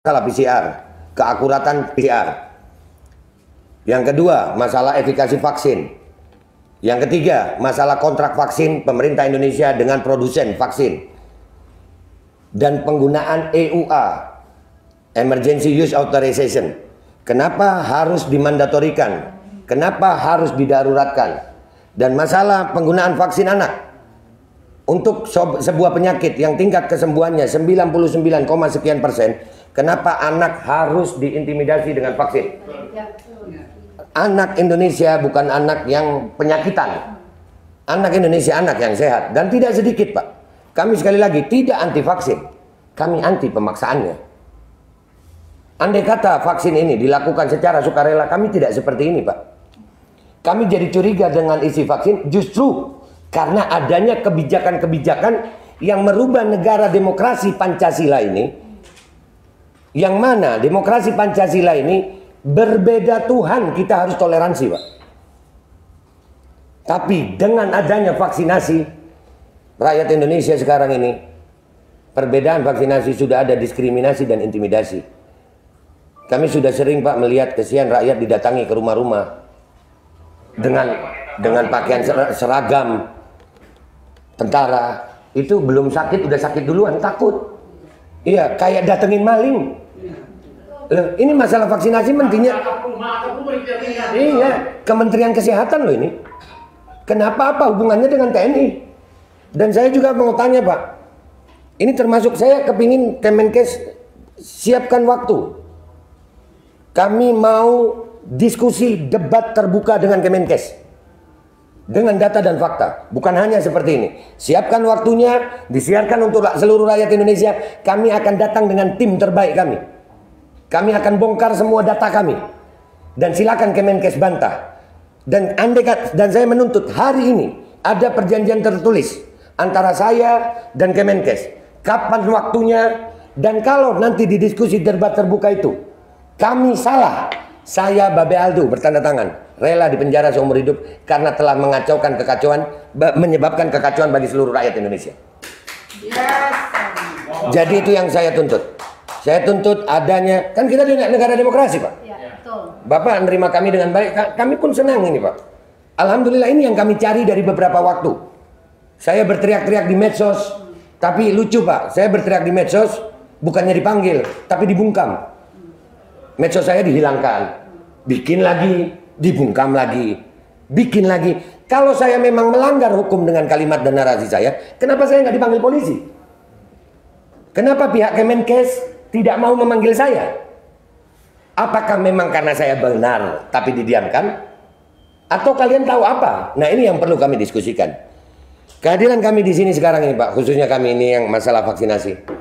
masalah PCR, keakuratan PCR. Yang kedua, masalah efikasi vaksin. Yang ketiga, masalah kontrak vaksin pemerintah Indonesia dengan produsen vaksin. Dan penggunaan EUA, Emergency Use Authorization. Kenapa harus dimandatorikan? Kenapa harus didaruratkan? Dan masalah penggunaan vaksin anak. Untuk sebuah penyakit yang tingkat kesembuhannya 99, sekian persen, kenapa anak harus diintimidasi dengan vaksin? Anak Indonesia bukan anak yang penyakitan. Anak Indonesia anak yang sehat. Dan tidak sedikit, Pak. Kami sekali lagi tidak anti vaksin. Kami anti pemaksaannya. Andai kata vaksin ini dilakukan secara sukarela, kami tidak seperti ini, Pak. Kami jadi curiga dengan isi vaksin justru karena adanya kebijakan-kebijakan yang merubah negara demokrasi Pancasila ini. Yang mana demokrasi Pancasila ini berbeda Tuhan, kita harus toleransi, Pak. Tapi dengan adanya vaksinasi, rakyat Indonesia sekarang ini, perbedaan vaksinasi sudah ada diskriminasi dan intimidasi. Kami sudah sering, Pak, melihat kesian rakyat didatangi ke rumah-rumah dengan pakaian seragam tentara. Itu belum sakit udah sakit duluan, takut. Iya, kayak datengin maling. Ini masalah vaksinasi mentinya. Iya, Kementerian Kesehatan loh ini. Kenapa, apa hubungannya dengan TNI? Dan saya juga mau tanya, Pak. Ini termasuk saya kepingin Kemenkes siapkan waktu. Kami mau diskusi debat terbuka dengan Kemenkes. Dengan data dan fakta. Bukan hanya seperti ini. Siapkan waktunya, disiarkan untuk seluruh rakyat Indonesia. Kami akan datang dengan tim terbaik kami. Kami akan bongkar semua data kami. Dan silakan Kemenkes bantah. Dan saya menuntut hari ini ada perjanjian tertulis antara saya dan Kemenkes. Kapan waktunya, dan kalau nanti di diskusi debat terbuka itu kami salah, saya Babe Aldo bertanda tangan rela dipenjara seumur hidup karena telah mengacaukan kekacauan, menyebabkan kekacauan bagi seluruh rakyat Indonesia. Jadi itu yang saya tuntut. Saya tuntut adanya, kan kita di negara demokrasi, Pak. Ya, betul. Bapak menerima kami dengan baik, kami pun senang ini, Pak. Alhamdulillah, ini yang kami cari dari beberapa waktu. Saya berteriak-teriak di medsos, tapi lucu, Pak. Saya berteriak di medsos, bukannya dipanggil, tapi dibungkam. Medsos saya dihilangkan, bikin lagi, dibungkam lagi, bikin lagi. Kalau saya memang melanggar hukum dengan kalimat dan narasi saya, kenapa saya nggak dipanggil polisi? Kenapa pihak Kemenkes tidak mau memanggil saya? Apakah memang karena saya benar tapi didiamkan? Atau kalian tahu apa? Nah, ini yang perlu kami diskusikan. Kehadiran kami di sini sekarang ini, Pak, khususnya kami ini yang masalah vaksinasi.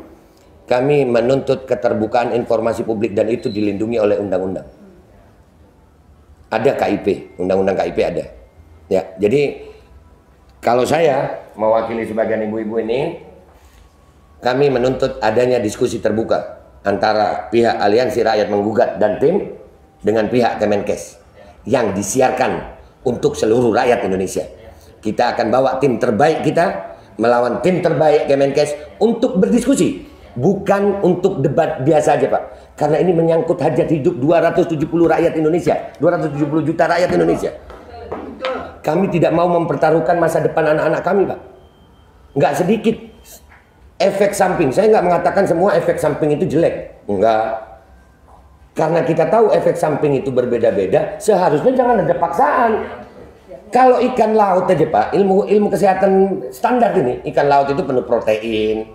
Kami menuntut keterbukaan informasi publik dan itu dilindungi oleh undang-undang. Ada KIP, undang-undang KIP ada. Ya, jadi kalau saya mewakili sebagian ibu-ibu ini, kami menuntut adanya diskusi terbuka antara pihak Aliansi Rakyat Menggugat dan tim dengan pihak Kemenkes yang disiarkan untuk seluruh rakyat Indonesia. Kita akan bawa tim terbaik kita melawan tim terbaik Kemenkes untuk berdiskusi, bukan untuk debat biasa aja, Pak. Karena ini menyangkut hajat hidup 270 rakyat Indonesia, 270 juta rakyat Indonesia. Kami tidak mau mempertaruhkan masa depan anak-anak kami, Pak. Nggak sedikit efek samping. Saya nggak mengatakan semua efek samping itu jelek. Enggak. Karena kita tahu efek samping itu berbeda-beda, seharusnya jangan ada paksaan. Kalau ikan laut aja, Pak, ilmu kesehatan standar ini, ikan laut itu penuh protein.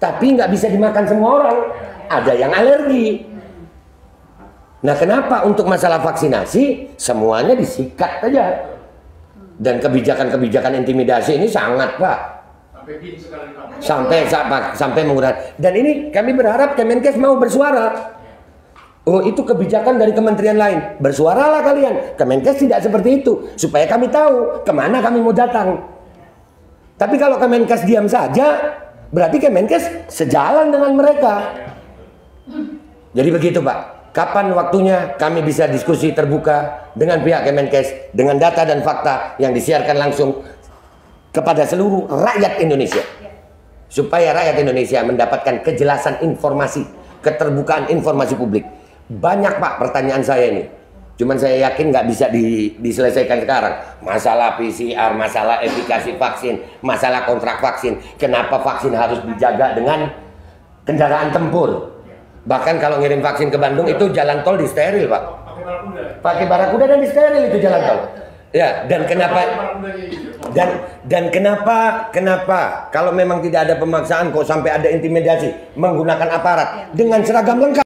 Tapi nggak bisa dimakan semua orang. Ada yang alergi. Nah, kenapa untuk masalah vaksinasi semuanya disikat aja? Dan kebijakan-kebijakan intimidasi ini sangat, Pak. Sampai menggunakan. Dan ini kami berharap Kemenkes mau bersuara. Oh, itu kebijakan dari kementerian lain. Bersuaralah kalian. Kemenkes tidak seperti itu. Supaya kami tahu kemana kami mau datang. Tapi kalau Kemenkes diam saja, berarti Kemenkes sejalan dengan mereka. Jadi begitu, Pak. Kapan waktunya kami bisa diskusi terbuka dengan pihak Kemenkes dengan data dan fakta yang disiarkan langsung kepada seluruh rakyat Indonesia. Supaya rakyat Indonesia mendapatkan kejelasan informasi keterbukaan informasi publik. Banyak Pak pertanyaan saya ini. Cuman saya yakin nggak bisa diselesaikan sekarang. Masalah PCR, masalah efikasi vaksin, masalah kontrak vaksin. Kenapa vaksin harus dijaga dengan kendaraan tempur? Bahkan kalau ngirim vaksin ke Bandung itu jalan tol disteril Pak. Pakai barakuda dan disteril itu jalan tol. Ya, dan kenapa kenapa kalau memang tidak ada pemaksaan kok sampai ada intimidasi menggunakan aparat dengan seragam lengkap?